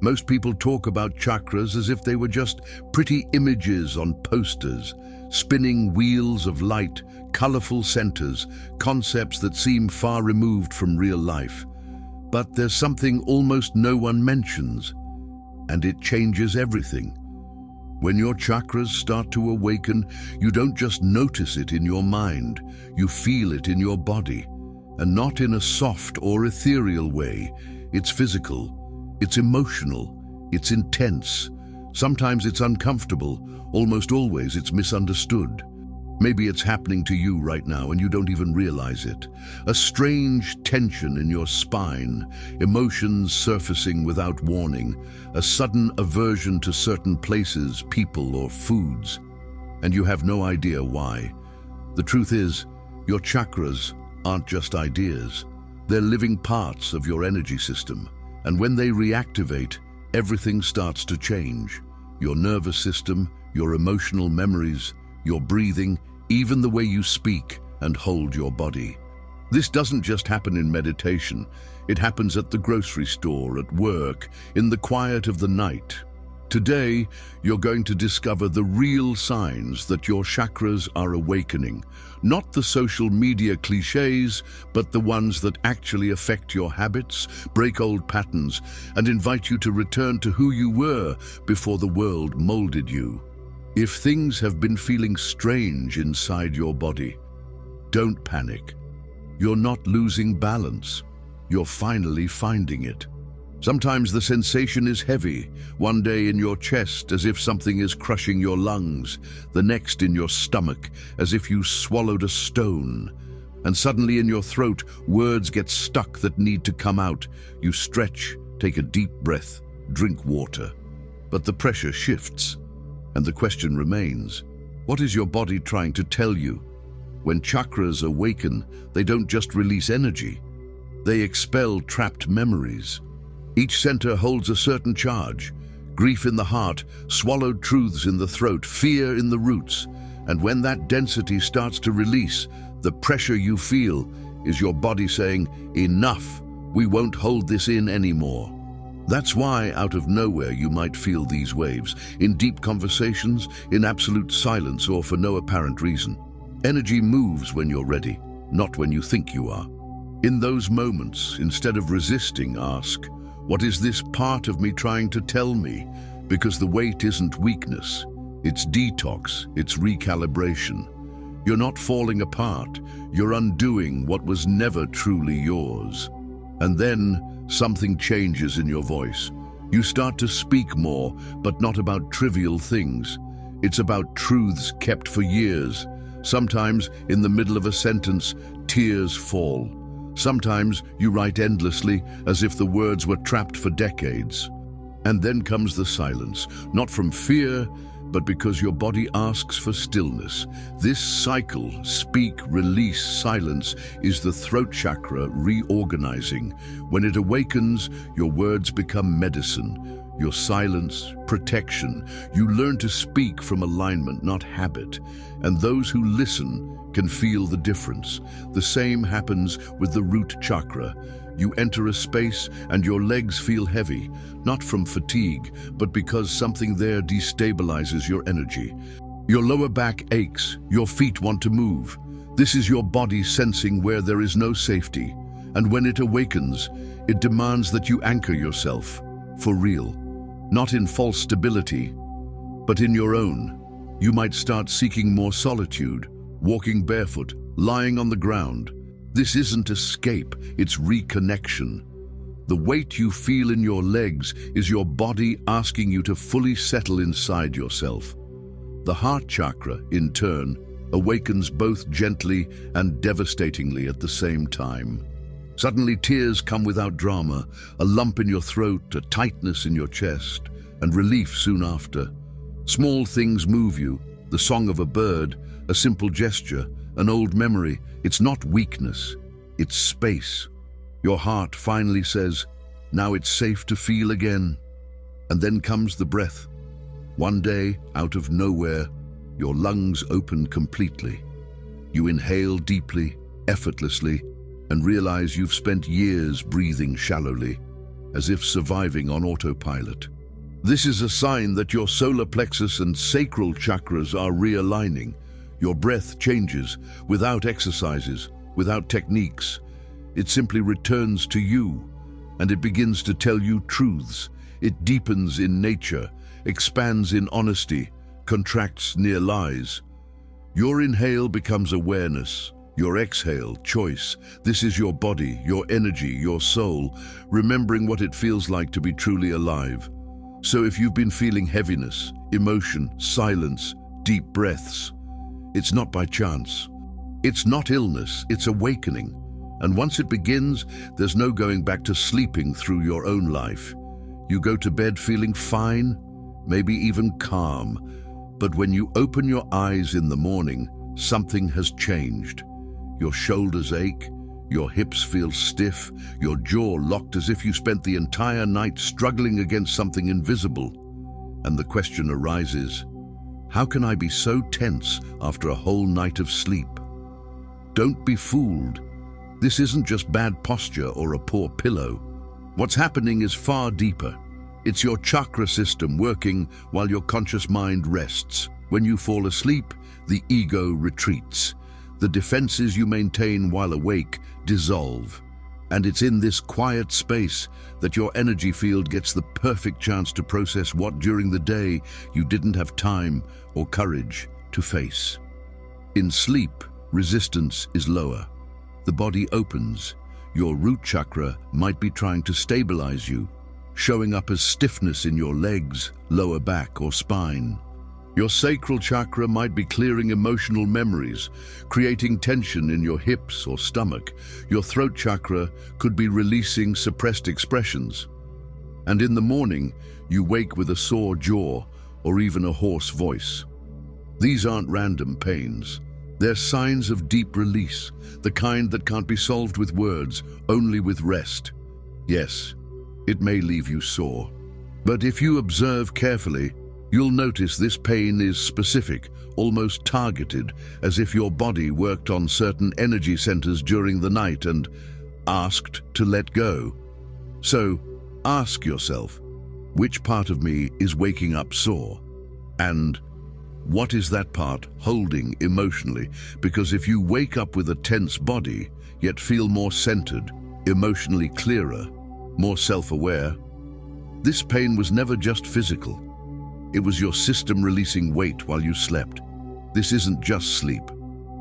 Most people talk about chakras as if they were just pretty images on posters, spinning wheels of light, colorful centers, concepts that seem far removed from real life. But there's something almost no one mentions, and it changes everything. When your chakras start to awaken, you don't just notice it in your mind, you feel it in your body, and not in a soft or ethereal way. It's physical, it's emotional, it's intense. Sometimes it's uncomfortable, almost always it's misunderstood. Maybe it's happening to you right now and you don't even realize it. A strange tension in your spine, emotions surfacing without warning, a sudden aversion to certain places, people, or foods, and you have no idea why. The truth is, your chakras aren't just ideas. They're living parts of your energy system, and when they reactivate, everything starts to change. Your nervous system, your emotional memories, your breathing, even the way you speak and hold your body. This doesn't just happen in meditation. It happens at the grocery store, at work, in the quiet of the night. Today, you're going to discover the real signs that your chakras are awakening. Not the social media cliches, but the ones that actually affect your habits, break old patterns, and invite you to return to who you were before the world molded you. If things have been feeling strange inside your body, don't panic. You're not losing balance. You're finally finding it. Sometimes the sensation is heavy, one day in your chest as if something is crushing your lungs, the next in your stomach as if you swallowed a stone. And suddenly in your throat, words get stuck that need to come out. You stretch, take a deep breath, drink water. But the pressure shifts. And the question remains, what is your body trying to tell you? When chakras awaken, they don't just release energy. They expel trapped memories. Each center holds a certain charge, grief in the heart, swallowed truths in the throat, fear in the roots. And when that density starts to release, the pressure you feel is your body saying, enough, we won't hold this in anymore. That's why, out of nowhere, you might feel these waves, in deep conversations, in absolute silence, or for no apparent reason. Energy moves when you're ready, not when you think you are. In those moments, instead of resisting, ask, what is this part of me trying to tell me? Because the weight isn't weakness, it's detox, it's recalibration. You're not falling apart, you're undoing what was never truly yours. And then, something changes in your voice. You start to speak more, but not about trivial things. It's about truths kept for years. Sometimes, in the middle of a sentence, tears fall. Sometimes you write endlessly, as if the words were trapped for decades. And then comes the silence, not from fear, but because your body asks for stillness. This cycle, speak, release, silence, is the throat chakra reorganizing. When it awakens, your words become medicine, your silence, protection. You learn to speak from alignment, not habit. And those who listen can feel the difference. The same happens with the root chakra. You enter a space and your legs feel heavy, not from fatigue, but because something there destabilizes your energy. Your lower back aches, your feet want to move. This is your body sensing where there is no safety. And when it awakens, it demands that you anchor yourself, for real. Not in false stability, but in your own. You might start seeking more solitude, walking barefoot, lying on the ground. This isn't escape, it's reconnection. The weight you feel in your legs is your body asking you to fully settle inside yourself. The heart chakra, in turn, awakens both gently and devastatingly at the same time. Suddenly tears come without drama, a lump in your throat, a tightness in your chest, and relief soon after. Small things move you, the song of a bird, a simple gesture, an old memory. It's not weakness, it's space. Your heart finally says, now it's safe to feel again. And then comes the breath. One day, out of nowhere, your lungs open completely. You inhale deeply, effortlessly, and realize you've spent years breathing shallowly. as if surviving on autopilot. This is a sign that your solar plexus and sacral chakras are realigning. Your breath changes without exercises, without techniques. It simply returns to you, and it begins to tell you truths. It deepens in nature, expands in honesty, contracts near lies. Your inhale becomes awareness, your exhale, choice. This is your body, your energy, your soul, remembering what it feels like to be truly alive. So if you've been feeling heaviness, emotion, silence, deep breaths, it's not by chance. It's not illness, it's awakening. And once it begins, there's no going back to sleeping through your own life. You go to bed feeling fine, maybe even calm. But when you open your eyes in the morning, something has changed. Your shoulders ache, your hips feel stiff, your jaw locked as if you spent the entire night struggling against something invisible. And the question arises, how can I be so tense after a whole night of sleep? Don't be fooled. This isn't just bad posture or a poor pillow. What's happening is far deeper. It's your chakra system working while your conscious mind rests. When you fall asleep, the ego retreats. The defenses you maintain while awake dissolve. And it's in this quiet space that your energy field gets the perfect chance to process what during the day you didn't have time or courage to face. In sleep, resistance is lower. The body opens. Your root chakra might be trying to stabilize you, showing up as stiffness in your legs, lower back, or spine. Your sacral chakra might be clearing emotional memories, creating tension in your hips or stomach. Your throat chakra could be releasing suppressed expressions. And in the morning, you wake with a sore jaw or even a hoarse voice. These aren't random pains. They're signs of deep release, the kind that can't be solved with words, only with rest. Yes, it may leave you sore. But if you observe carefully, you'll notice this pain is specific, almost targeted, as if your body worked on certain energy centers during the night and asked to let go. So, ask yourself, which part of me is waking up sore? And what is that part holding emotionally? Because if you wake up with a tense body, yet feel more centered, emotionally clearer, more self-aware, this pain was never just physical. It was your system releasing weight while you slept. This isn't just sleep.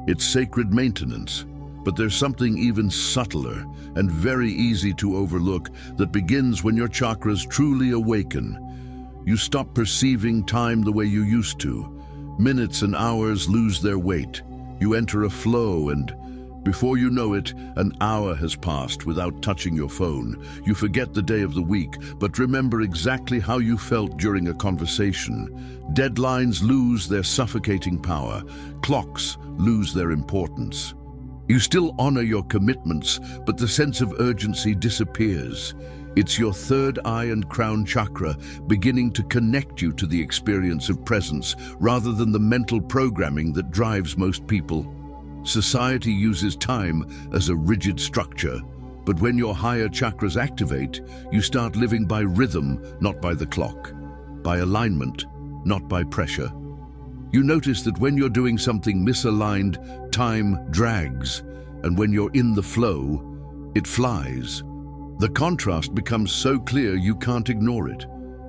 It's sacred maintenance. But there's something even subtler and very easy to overlook that begins when your chakras truly awaken. You stop perceiving time the way you used to. Minutes and hours lose their weight. You enter a flow and, before you know it, an hour has passed without touching your phone. You forget the day of the week, but remember exactly how you felt during a conversation. Deadlines lose their suffocating power. Clocks lose their importance. You still honor your commitments, but the sense of urgency disappears. It's your third eye and crown chakra beginning to connect you to the experience of presence rather than the mental programming that drives most people. Society uses time as a rigid structure, but when your higher chakras activate, you start living by rhythm, not by the clock, by alignment, not by pressure. You notice that when you're doing something misaligned, time drags, and when you're in the flow, it flies. The contrast becomes so clear you can't ignore it.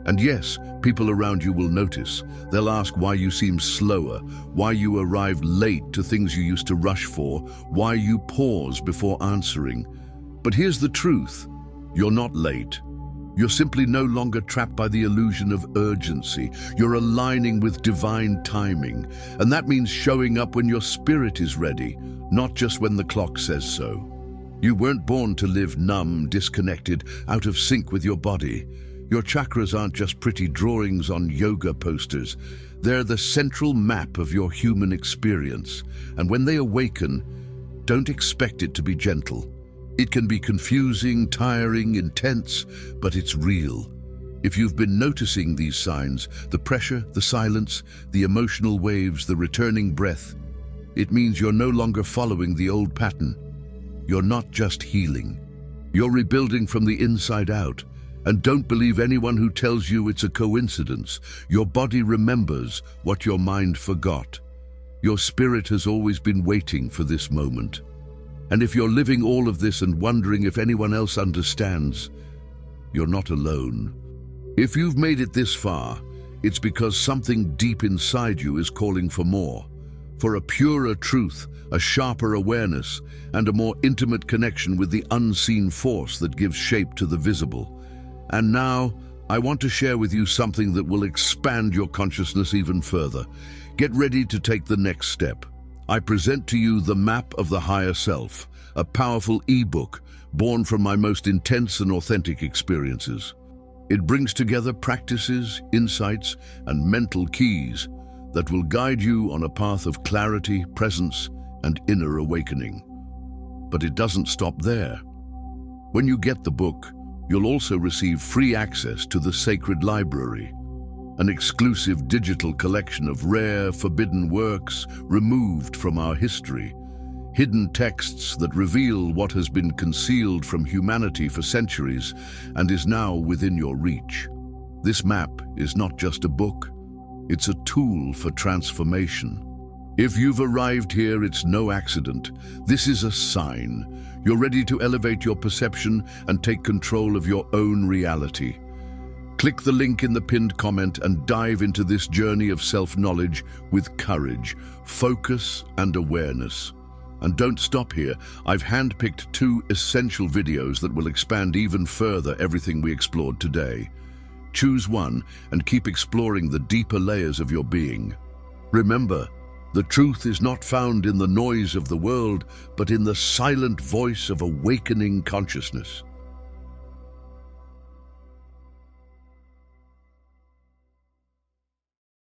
And yes, people around you will notice. They'll ask why you seem slower, why you arrive late to things you used to rush for, why you pause before answering. But here's the truth. You're not late. You're simply no longer trapped by the illusion of urgency. You're aligning with divine timing. And that means showing up when your spirit is ready, not just when the clock says so. You weren't born to live numb, disconnected, out of sync with your body. Your chakras aren't just pretty drawings on yoga posters. They're the central map of your human experience. And when they awaken, don't expect it to be gentle. It can be confusing, tiring, intense, but it's real. If you've been noticing these signs, the pressure, the silence, the emotional waves, the returning breath, it means you're no longer following the old pattern. You're not just healing. You're rebuilding from the inside out. And don't believe anyone who tells you it's a coincidence. Your body remembers what your mind forgot. Your spirit has always been waiting for this moment. And if you're living all of this and wondering if anyone else understands, you're not alone. If you've made it this far, it's because something deep inside you is calling for more, for a purer truth, a sharper awareness, and a more intimate connection with the unseen force that gives shape to the visible. And now, I want to share with you something that will expand your consciousness even further. Get ready to take the next step. I present to you the Map of the Higher Self, a powerful e-book born from my most intense and authentic experiences. It brings together practices, insights, and mental keys that will guide you on a path of clarity, presence, and inner awakening. But it doesn't stop there. When you get the book, you'll also receive free access to the Sacred Library, an exclusive digital collection of rare, forbidden works removed from our history, hidden texts that reveal what has been concealed from humanity for centuries and is now within your reach. This map is not just a book, it's a tool for transformation. If you've arrived here, it's no accident. This is a sign. You're ready to elevate your perception and take control of your own reality. Click the link in the pinned comment and dive into this journey of self-knowledge with courage, focus, and awareness. And don't stop here. I've handpicked 2 essential videos that will expand even further everything we explored today. Choose one and keep exploring the deeper layers of your being. Remember, the truth is not found in the noise of the world, but in the silent voice of awakening consciousness.